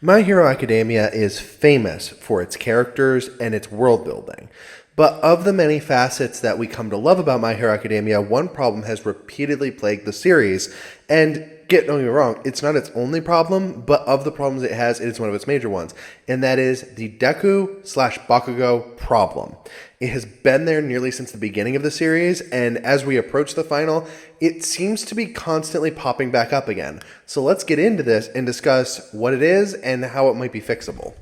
My Hero Academia is famous for its characters and its world building. But of the many facets that we come to love about My Hero Academia, one problem has repeatedly plagued the series. And don't get me wrong, it's not its only problem, but of the problems it has, it is one of its major ones. And that is the Deku slash Bakugo problem. It has been there nearly since the beginning of the series, and as we approach the final, it seems to be constantly popping back up again. So let's get into this and discuss what it is and how it might be fixable.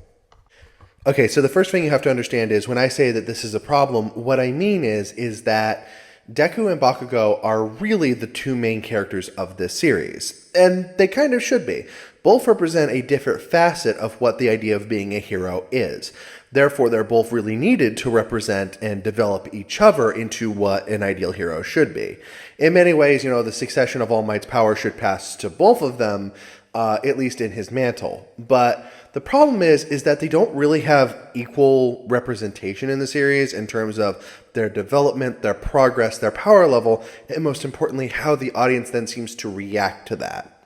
Okay, so the first thing you have to understand is when I say that this is a problem, what I mean is that Deku and Bakugo are really the two main characters of this series, and they kind of should be. Both represent a different facet of what the idea of being a hero is. Therefore, they're both really needed to represent and develop each other into what an ideal hero should be. In many ways, the succession of All Might's power should pass to both of them, at least in his mantle. But the problem is that they don't really have equal representation in the series in terms of their development, their progress, their power level, and most importantly, how the audience then seems to react to that.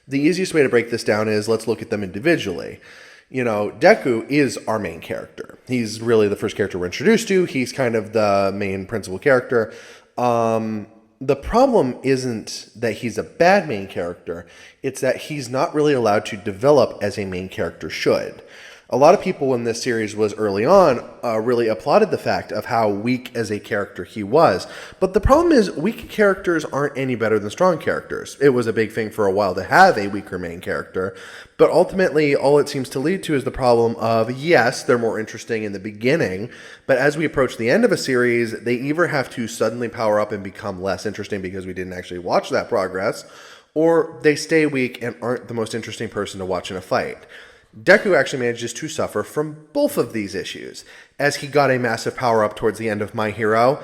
The easiest way to break this down is let's look at them individually. Deku is our main character. He's really the first character we're introduced to. He's kind of the main principal character. The problem isn't that he's a bad main character, it's that he's not really allowed to develop as a main character should. A lot of people when this series was early on really applauded the fact of how weak as a character he was. But the problem is weak characters aren't any better than strong characters. It was a big thing for a while to have a weaker main character. But ultimately, all it seems to lead to is the problem of, yes, they're more interesting in the beginning, but as we approach the end of a series, they either have to suddenly power up and become less interesting because we didn't actually watch that progress, or they stay weak and aren't the most interesting person to watch in a fight. Deku actually manages to suffer from both of these issues, as he got a massive power-up towards the end of My Hero,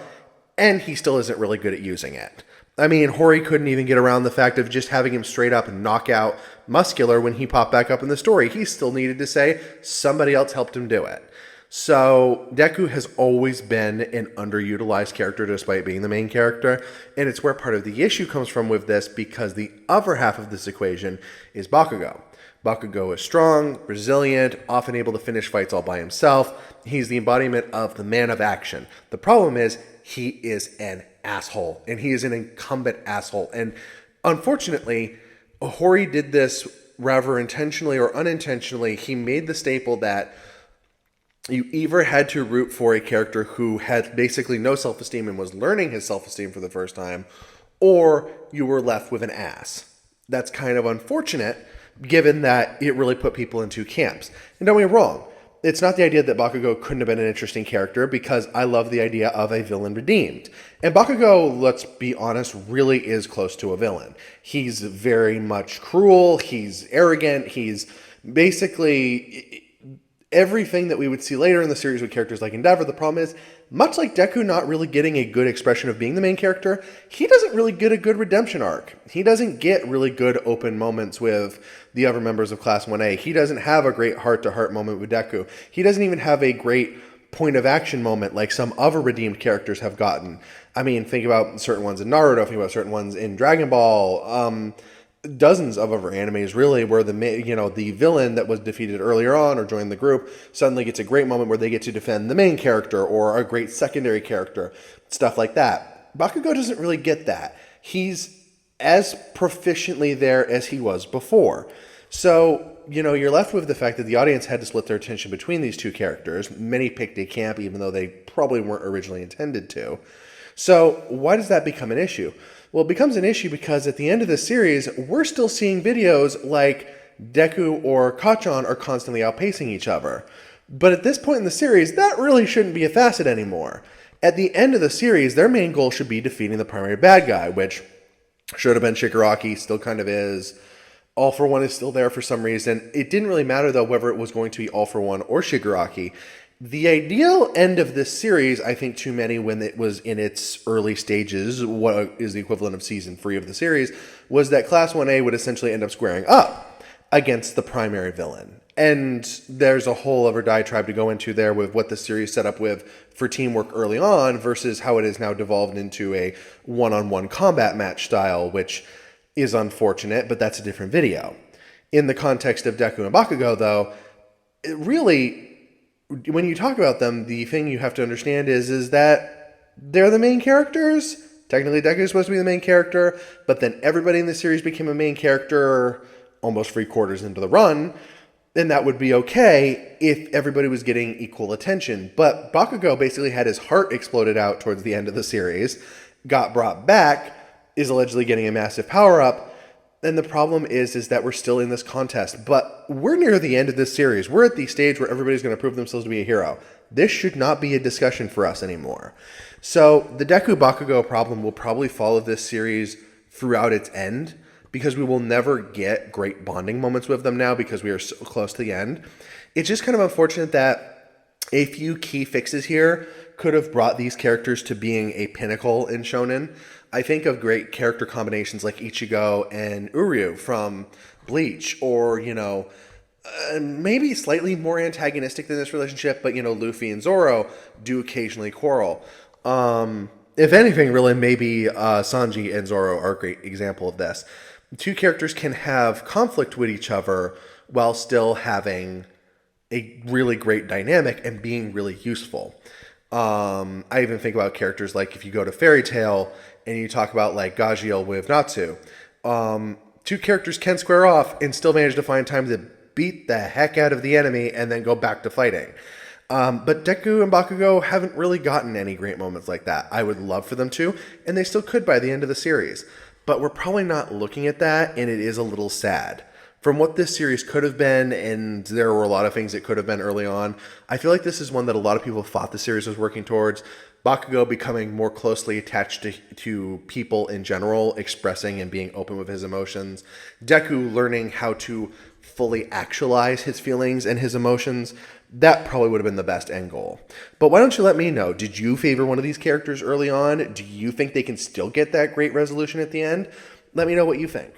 and he still isn't really good at using it. I mean, Hori couldn't even get around the fact of just having him straight up knock out Muscular when he popped back up in the story. He still needed to say somebody else helped him do it. So Deku has always been an underutilized character despite being the main character, and it's where part of the issue comes from with this because the other half of this equation is Bakugo. Bakugo is strong, resilient, often able to finish fights all by himself. He's the embodiment of the man of action. The problem is he is an asshole, and he is an incumbent asshole. And unfortunately, Hori did this rather intentionally or unintentionally. He made the staple that you either had to root for a character who had basically no self-esteem and was learning his self-esteem for the first time, or you were left with an ass. That's kind of unfortunate, given that it really put people in two camps. And don't get me wrong, it's not the idea that Bakugo couldn't have been an interesting character, because I love the idea of a villain redeemed. And Bakugo, let's be honest, really is close to a villain. He's very much cruel, he's arrogant, he's basically everything that we would see later in the series with characters like Endeavor. The problem is, much like Deku not really getting a good expression of being the main character, he doesn't really get a good redemption arc. He doesn't get really good open moments with the other members of Class 1A. He doesn't have a great heart-to-heart moment with Deku. He doesn't even have a great point-of-action moment like some other redeemed characters have gotten. I mean, think about certain ones in Naruto, think about certain ones in Dragon Ball, dozens of other animes really where the villain that was defeated earlier on or joined the group suddenly gets a great moment where they get to defend the main character or a great secondary character, stuff like that. Bakugo doesn't really get that. He's as proficiently there as he was before. So, you're left with the fact that the audience had to split their attention between these two characters. Many picked a camp even though they probably weren't originally intended to. So why does that become an issue? Well, it becomes an issue because at the end of the series, we're still seeing videos like Deku or Kacchan are constantly outpacing each other. But at this point in the series, that really shouldn't be a facet anymore. At the end of the series, their main goal should be defeating the primary bad guy, which should have been Shigaraki, still kind of is. All for One is still there for some reason. It didn't really matter, though, whether it was going to be All for One or Shigaraki. The ideal end of this series, I think to many when it was in its early stages, what is the equivalent of season 3 of the series, was that Class 1A would essentially end up squaring up against the primary villain. And there's a whole other diatribe to go into there with what the series set up with for teamwork early on versus how it is now devolved into a one-on-one combat match style, which is unfortunate, but that's a different video. In the context of Deku and Bakugo, though, it really, when you talk about them, the thing you have to understand is that they're the main characters. Technically, Deku is supposed to be the main character, but then everybody in the series became a main character almost 3/4 into the run, and that would be okay if everybody was getting equal attention. But Bakugo basically had his heart exploded out towards the end of the series, got brought back, is allegedly getting a massive power-up, and the problem is that we're still in this contest. But we're near the end of this series. We're at the stage where everybody's going to prove themselves to be a hero. This should not be a discussion for us anymore. So the Deku Bakugo problem will probably follow this series throughout its end, because we will never get great bonding moments with them now because we are so close to the end. It's just kind of unfortunate that a few key fixes here could have brought these characters to being a pinnacle in shonen. I think of great character combinations like Ichigo and Uryu from Bleach, or, maybe slightly more antagonistic than this relationship, but, Luffy and Zoro do occasionally quarrel. If anything, really, maybe Sanji and Zoro are a great example of this. Two characters can have conflict with each other while still having a really great dynamic and being really useful. I even think about characters like if you go to Fairy Tail and you talk about like Gajiel with Natsu. Two characters can square off and still manage to find time to beat the heck out of the enemy and then go back to fighting. But Deku and Bakugo haven't really gotten any great moments like that. I would love for them to, and they still could by the end of the series. But we're probably not looking at that, and it is a little sad. From what this series could have been, and there were a lot of things it could have been early on, I feel like this is one that a lot of people thought the series was working towards. Bakugo becoming more closely attached to people in general, expressing and being open with his emotions. Deku learning how to fully actualize his feelings and his emotions. That probably would have been the best end goal. But why don't you let me know? Did you favor one of these characters early on? Do you think they can still get that great resolution at the end? Let me know what you think.